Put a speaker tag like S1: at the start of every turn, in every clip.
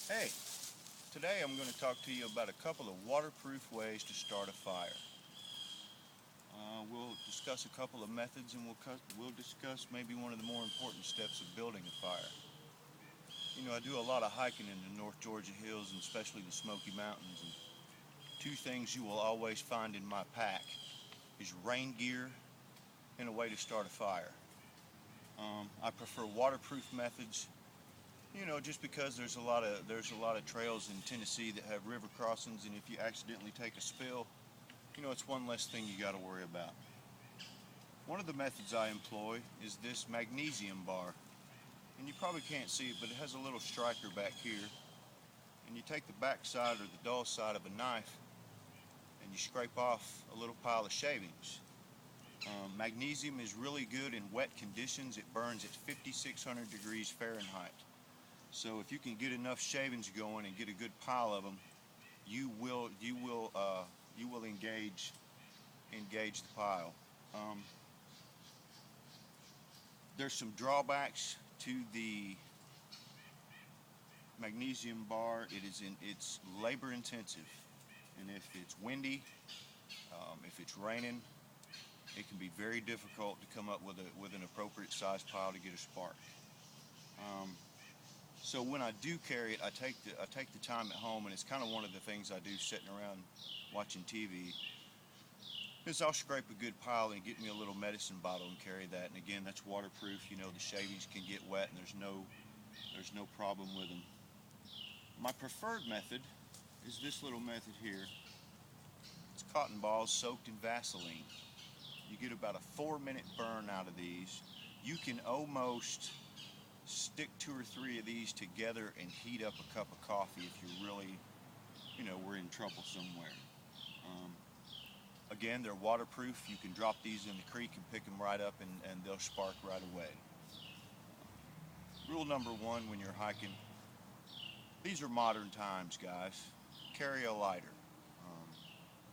S1: Hey, today I'm going to talk to you about a couple of waterproof ways to start a fire. We'll discuss a couple of methods and we'll discuss maybe one of the more important steps of building a fire. You know, I do a lot of hiking in the North Georgia hills and especially the Smoky Mountains. And two things you will always find in my pack is rain gear and a way to start a fire. I prefer waterproof methods. You know, just because there's a lot of trails in Tennessee that have river crossings, and if you accidentally take a spill, you know, it's one less thing you got to worry about. One of the methods I employ is this magnesium bar, and you probably can't see it, but it has a little striker back here, and you take the back side or the dull side of a knife, and you scrape off a little pile of shavings. Magnesium is really good in wet conditions. It burns at 5,600 degrees Fahrenheit. So if you can get enough shavings going and get a good pile of them, you will engage the pile. There's some drawbacks to the magnesium bar. It's labor intensive, and if it's windy, if it's raining, it can be very difficult to come up with an appropriate size pile to get a spark. So when I do carry it, I take the time at home, and it's kind of one of the things I do sitting around watching TV. Is I'll scrape a good pile and get me a little medicine bottle and carry that. And again, that's waterproof. You know, the shavings can get wet, and there's no problem with them. My preferred method is this little method here. It's cotton balls soaked in Vaseline. You get about a 4-minute burn out of these. You can almost stick 2 or 3 of these together and heat up a cup of coffee if you really, we're in trouble somewhere. Again, they're waterproof. You can drop these in the creek and pick them right up, and they'll spark right away. Rule number 1 when you're hiking, these are modern times, guys. Carry a lighter. Um,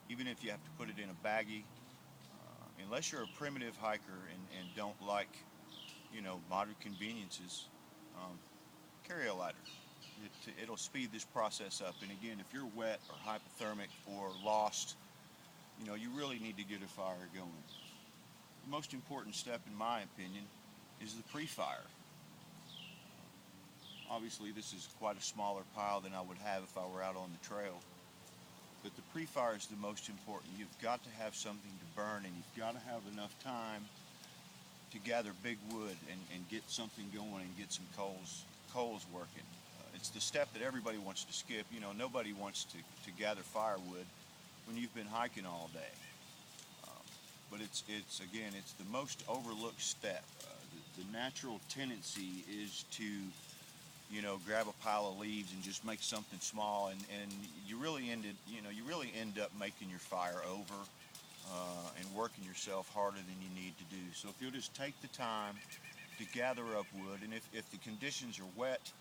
S1: Even if you have to put it in a baggie, unless you're a primitive hiker and don't like, modern conveniences, carry a lighter. It'll speed this process up. And again, if you're wet or hypothermic or lost, you really need to get a fire going. The most important step, in my opinion, is the pre-fire. Obviously, this is quite a smaller pile than I would have if I were out on the trail. But the pre-fire is the most important. You've got to have something to burn, and you've got to have enough time to gather big wood and get something going and get some coals working. It's the step that everybody wants to skip. Nobody wants to gather firewood when you've been hiking all day. But it's the most overlooked step. The natural tendency is to grab a pile of leaves and just make something small, and you really end up making your fire over and working yourself harder than you need to do. So if you'll just take the time to gather up wood, and if the conditions are wet,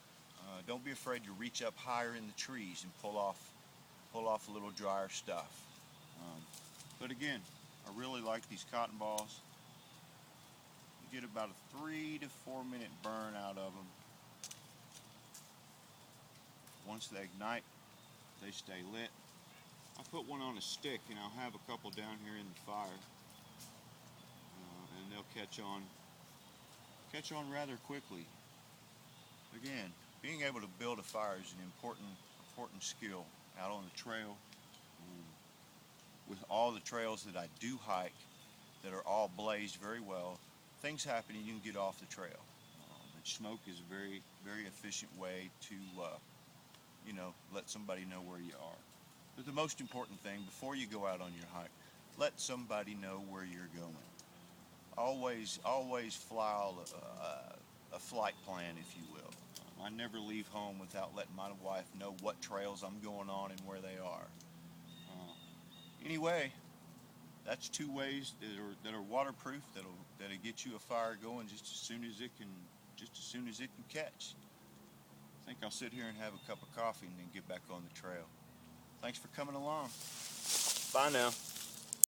S1: don't be afraid to reach up higher in the trees and pull off a little drier stuff. But again, I really like these cotton balls. You get about a 3 to 4 minute burn out of them. Once they ignite, they stay lit. I put one on a stick, and I'll have a couple down here in the fire, and they'll catch on rather quickly. Again, being able to build a fire is an important skill out on the trail. With all the trails that I do hike that are all blazed very well, things happen and you can get off the trail. And smoke is a very, very efficient way to let somebody know where you are. But the most important thing, before you go out on your hike, let somebody know where you're going. Always file a flight plan, if you will. I never leave home without letting my wife know what trails I'm going on and where they are. Anyway, that's 2 ways that are waterproof that'll get you a fire going just as soon as it can catch. I think I'll sit here and have a cup of coffee and then get back on the trail. Thanks for coming along. Bye now.